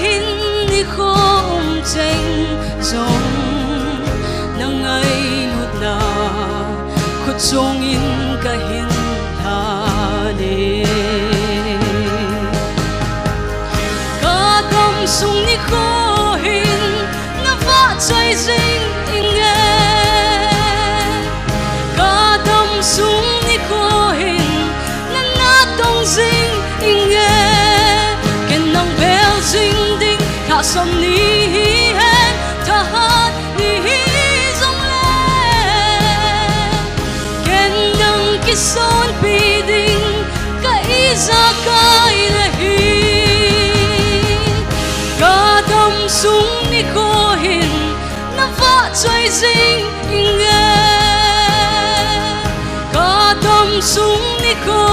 hin ni khom cheng zong na ngai nut na khut chong in ka hin ha ne ka dom sung ni kho hin na va chai jing in nge ka dom sung ni kho hin na na tong jing in nge ken nong bel jing ding ka som ni hen ta hat ni zong le ken nong ki son pi ding ka iza kai le hi ka dom sung ni ko hin na va choi jing in nge ka dom sung ni ko